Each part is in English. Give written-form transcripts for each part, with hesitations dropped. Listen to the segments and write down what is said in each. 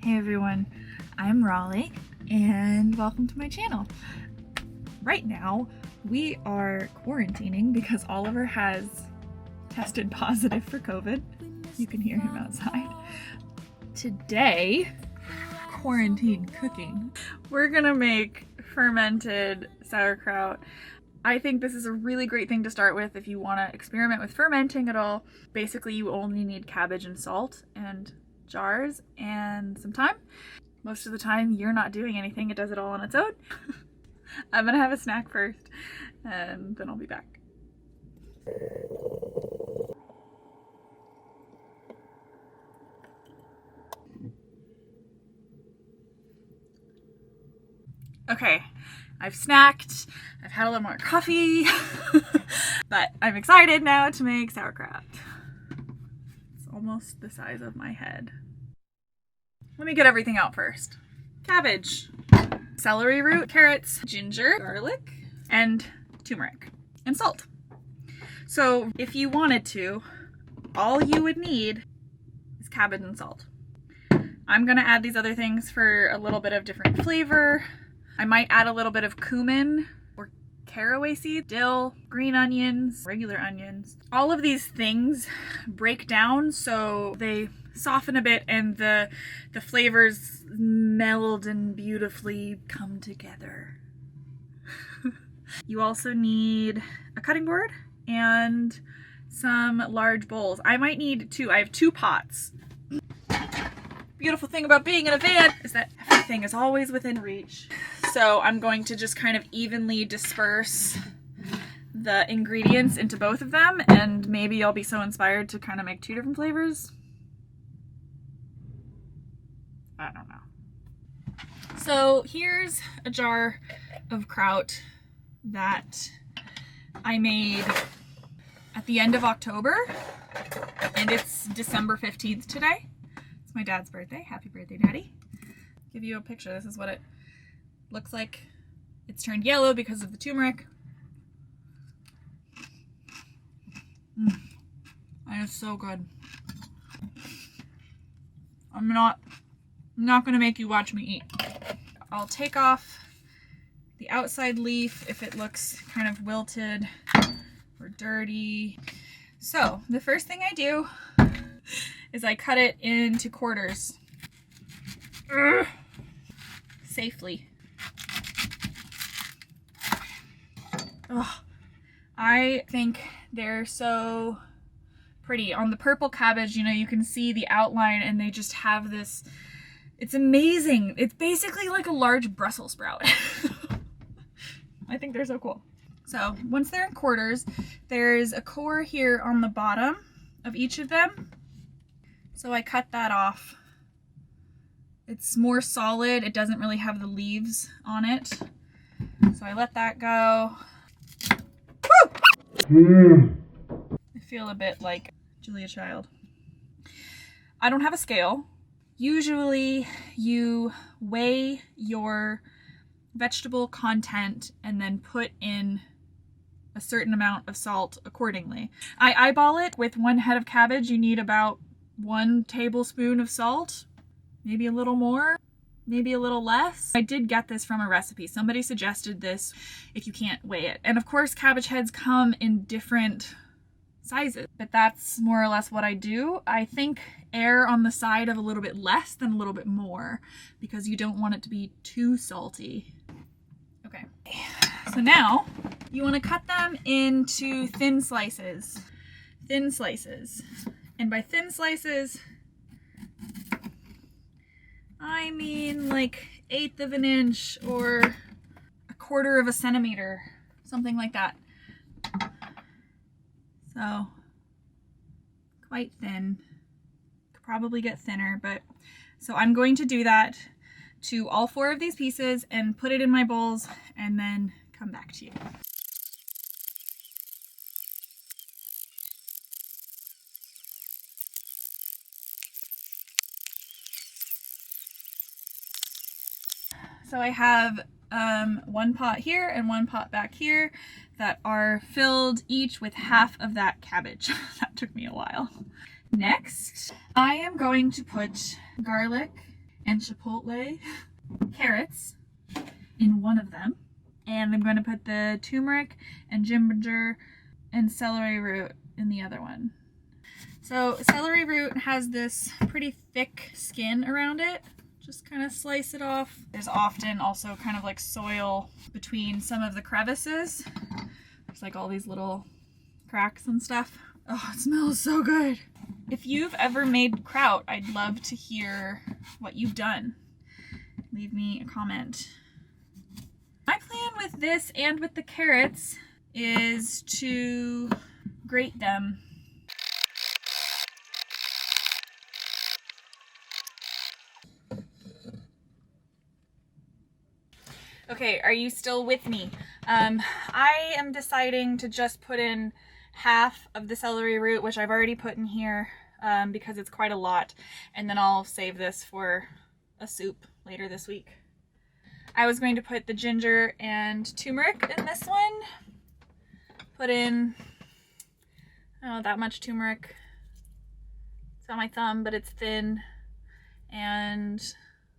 Hey everyone, I'm Raleigh and welcome to my channel. Right now we are quarantining because Oliver has tested positive for COVID. You can hear him outside. Today, quarantine cooking. We're gonna make fermented sauerkraut. I think this is a really great thing to start with if you want to experiment with fermenting at all. Basically, you only need cabbage and salt and jars and some time. Most of the time you're not doing anything, it does it all on its own. I'm gonna have a snack first and then I'll be back. Okay, I've snacked, I've had a little more coffee, but I'm excited now to make sauerkraut. It's almost the size of my head. Let me get everything out first. Cabbage, celery root, carrots, ginger, garlic, and turmeric, and salt. So if you wanted to, all you would need is cabbage and salt. I'm gonna add these other things for a little bit of different flavor. I might add a little bit of cumin or caraway seed, dill, green onions, regular onions. All of these things break down so they soften a bit and the flavors meld and beautifully come together. You also need a cutting board and some large bowls. I might need two. I have 2 pots. Beautiful thing about being in a van is that everything is always within reach. So I'm going to just kind of evenly disperse the ingredients into both of them, and maybe I'll be so inspired to kind of make 2 different flavors. I don't know. So here's a jar of kraut that I made at the end of October, and it's December 15th today. It's my dad's birthday. Happy birthday, Daddy. Give you a picture. This is what it looks like. It's turned yellow because of the turmeric. And it's so good. I'm not gonna make you watch me eat. I'll take off the outside leaf if it looks kind of wilted or dirty. So the first thing I do is I cut it into quarters. Safely. Oh, I think they're so pretty. On the purple cabbage, you know, you can see the outline and they just have this, it's amazing. It's basically like a large Brussels sprout. I think they're so cool. So once they're in quarters, there's a core here on the bottom of each of them. So I cut that off. It's more solid. It doesn't really have the leaves on it. So I let that go. I feel a bit like Julia Child. I don't have a scale. Usually you weigh your vegetable content and then put in a certain amount of salt accordingly. I eyeball it. With 1 head of cabbage, you need about 1 tablespoon of salt, maybe a little more, maybe a little less. I did get this from a recipe. Somebody suggested this if you can't weigh it. And of course, cabbage heads come in different sizes, but that's more or less what I do. I think err on the side of a little bit less than a little bit more because you don't want it to be too salty. Okay, so now you want to cut them into thin slices. Thin slices. And by thin slices, I mean like 1/8 of an inch or 1/4 of a centimeter, something like that. So quite thin. Could probably get thinner, but so I'm going to do that to all 4 of these pieces and put it in my bowls and then come back to you. So I have 1 pot here and 1 pot back here that are filled each with half of that cabbage. That took me a while. Next, I am going to put garlic and chipotle, carrots in one of them. And I'm going to put the turmeric and ginger and celery root in the other one. So celery root has this pretty thick skin around it. Just kind of slice it off. There's often also kind of like soil between some of the crevices. There's like all these little cracks and stuff. Oh, it smells so good. If you've ever made kraut, I'd love to hear what you've done. Leave me a comment. My plan with this and with the carrots is to grate them. Okay, are you still with me? I am deciding to just put in half of the celery root, which I've already put in here because it's quite a lot, and then I'll save this for a soup later this week. I was going to put the ginger and turmeric in this one. Put in, I don't know, that much turmeric. It's on my thumb, but it's thin. And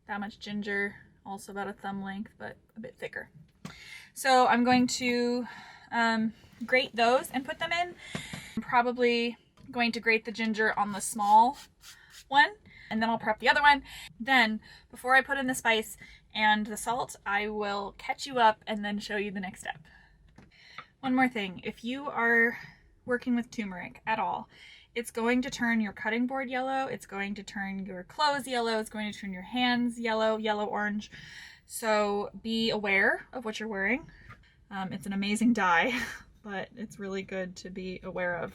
that much ginger, also about a thumb length, but a bit thicker. So I'm going to grate those and put them in. I'm probably going to grate the ginger on the small one, and then I'll prep the other one. Then, before I put in the spice and the salt, I will catch you up and then show you the next step. One more thing, if you are working with turmeric at all, it's going to turn your cutting board yellow, it's going to turn your clothes yellow, it's going to turn your hands yellow, yellow-orange. So be aware of what you're wearing. It's an amazing dye, but it's really good to be aware of.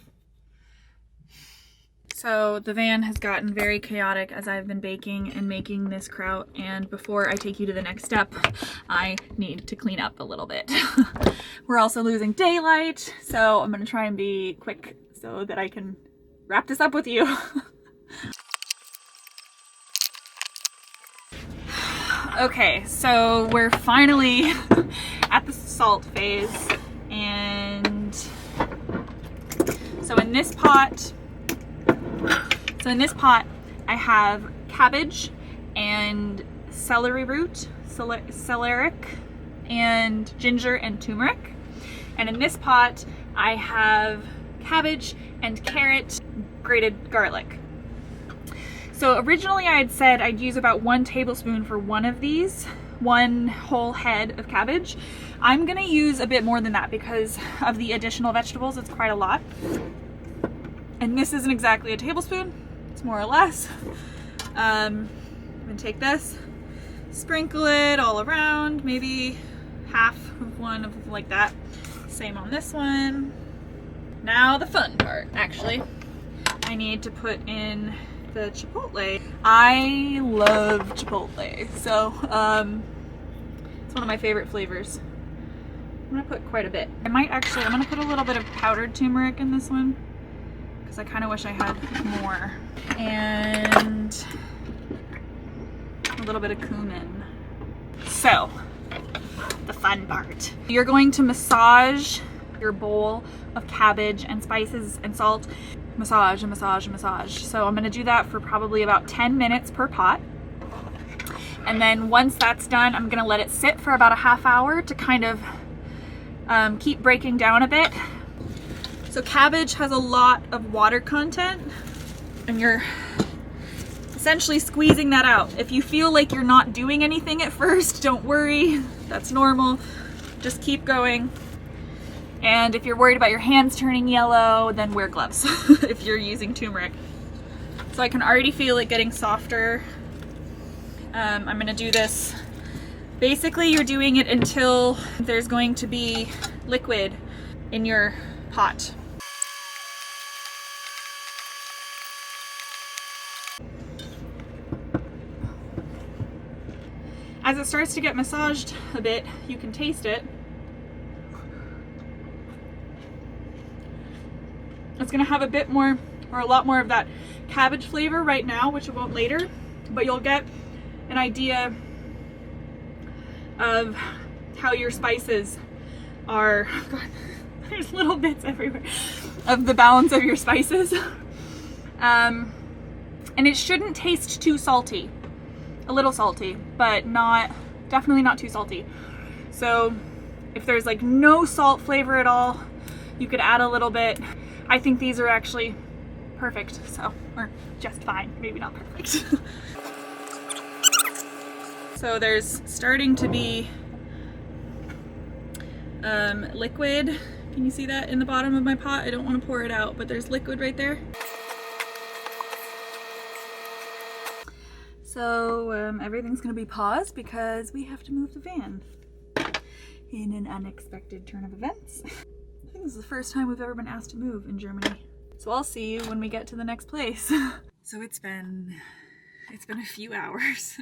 So the van has gotten very chaotic as I've been baking and making this kraut, and before I take you to the next step, I need to clean up a little bit. We're also losing daylight, so I'm gonna try and be quick so that I can wrap this up with you. Okay, so we're finally at the salt phase, and so in this pot I have cabbage and celery root, celeric, and ginger and turmeric. And in this pot I have cabbage and carrot, grated garlic. So originally I had said I'd use about 1 tablespoon for one of these, 1 whole head of cabbage. I'm gonna use a bit more than that because of the additional vegetables. It's quite a lot. And this isn't exactly a tablespoon, it's more or less. I'm gonna take this, sprinkle it all around, maybe half of one of like that. Same on this one. Now the fun part, actually. I need to put in the chipotle. I love chipotle, so it's one of my favorite flavors. I'm gonna put quite a bit. I'm gonna put a little bit of powdered turmeric in this one because I kind of wish I had more. And a little bit of cumin. So, the fun part. You're going to massage your bowl of cabbage and spices and salt. Massage and massage and massage. So I'm gonna do that for probably about 10 minutes per pot. And then once that's done, I'm gonna let it sit for about a half hour to kind of keep breaking down a bit. So cabbage has a lot of water content, and you're essentially squeezing that out. If you feel like you're not doing anything at first, don't worry, that's normal. Just keep going. And if you're worried about your hands turning yellow, then wear gloves if you're using turmeric. So I can already feel it getting softer. I'm gonna do this. Basically, you're doing it until there's going to be liquid in your pot. As it starts to get massaged a bit, you can taste it. It's gonna have a bit more, or a lot more of that cabbage flavor right now, which it won't later, but you'll get an idea of how your spices are, God, there's little bits everywhere, of the balance of your spices. And it shouldn't taste too salty. a little salty, but definitely not too salty. So if there's like no salt flavor at all, you could add a little bit. I think these are actually perfect, so, or just fine, maybe not perfect. So there's starting to be liquid. Can you see that in the bottom of my pot? I don't want to pour it out, but there's liquid right there. So everything's gonna be paused because we have to move the van in an unexpected turn of events. I think this is the first time we've ever been asked to move in Germany. So I'll see you when we get to the next place. So it's been a few hours.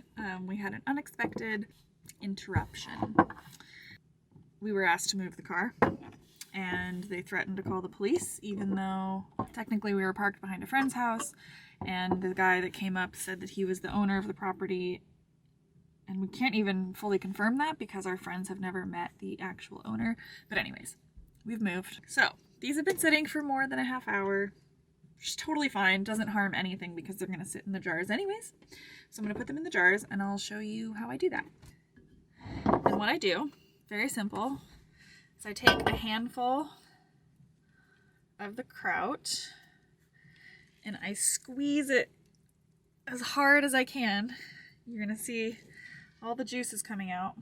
We had an unexpected interruption. We were asked to move the car and they threatened to call the police, even though technically we were parked behind a friend's house, and the guy that came up said that he was the owner of the property, and we can't even fully confirm that because our friends have never met the actual owner. But anyways, we've moved. So these have been sitting for more than a half hour, which is totally fine, doesn't harm anything because they're gonna sit in the jars anyways. So I'm gonna put them in the jars and I'll show you how I do that. And what I do, very simple, is I take a handful of the kraut and I squeeze it as hard as I can. You're gonna see all the juices coming out.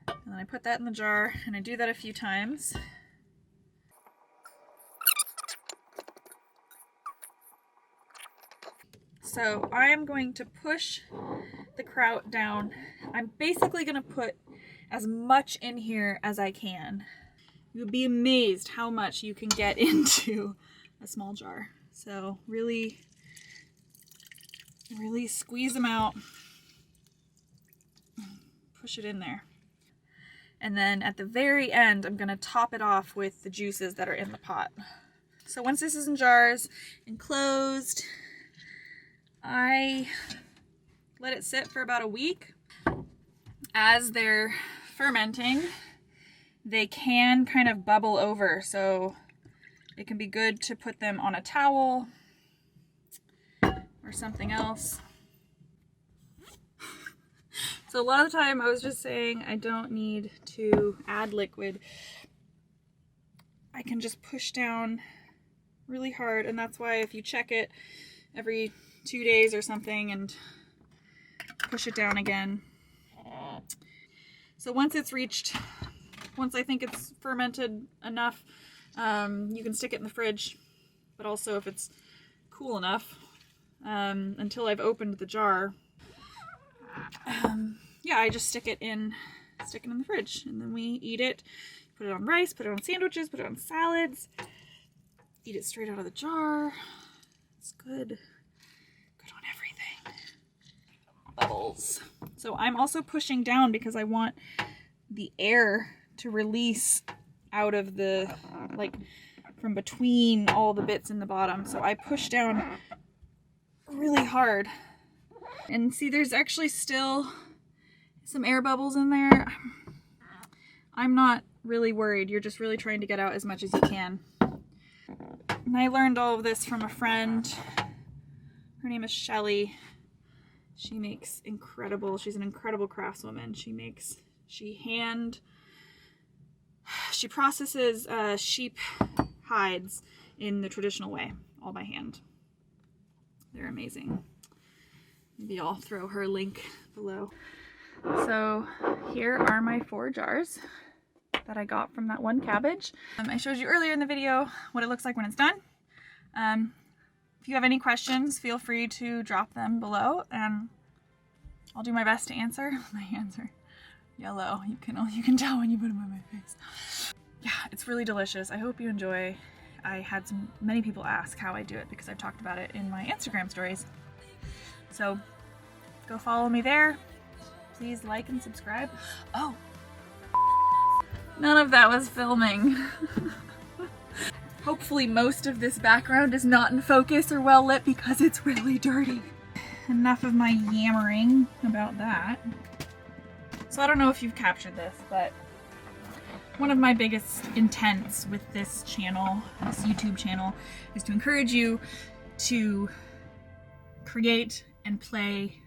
And then I put that in the jar and I do that a few times. So I am going to push the kraut down. I'm basically gonna put as much in here as I can. You'll be amazed how much you can get into a small jar. So really squeeze them out, push it in there. And then at the very end, I'm gonna top it off with the juices that are in the pot. So once this is in jars and closed, I let it sit for about a week. As they're fermenting, they can kind of bubble over, so it can be good to put them on a towel or something else. So a lot of the time I was just saying I don't need to add liquid. I can just push down really hard, and that's why if you check it every 2 days or something and push it down again. So once I think it's fermented enough, you can stick it in the fridge, but also if it's cool enough, until I've opened the jar, yeah, I just stick it in the fridge, and then we eat it, put it on rice, put it on sandwiches, put it on salads, eat it straight out of the jar. It's good on everything. Bubbles. So I'm also pushing down because I want the air to release out of the, like, from between all the bits in the bottom. So I push down really hard. And see, there's actually still some air bubbles in there. I'm not really worried. You're just really trying to get out as much as you can. And I learned all of this from a friend. Her name is Shelly. She makes she's an incredible craftswoman. She processes sheep hides in the traditional way, all by hand. They're amazing. Maybe I'll throw her link below. So here are my 4 jars that I got from that one cabbage. I showed you earlier in the video what it looks like when it's done. If you have any questions, feel free to drop them below and I'll do my best to answer. My hands are yellow. You can tell when you put them on my face. Yeah, it's really delicious. I hope you enjoy. I had many people ask how I do it because I've talked about it in my Instagram stories. So go follow me there. Please like and subscribe. Oh, none of that was filming. Hopefully most of this background is not in focus or well lit because it's really dirty. Enough of my yammering about that. So I don't know if you've captured this, but one of my biggest intents with this channel, this YouTube channel, is to encourage you to create and play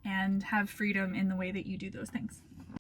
and have freedom in the way that you do those things.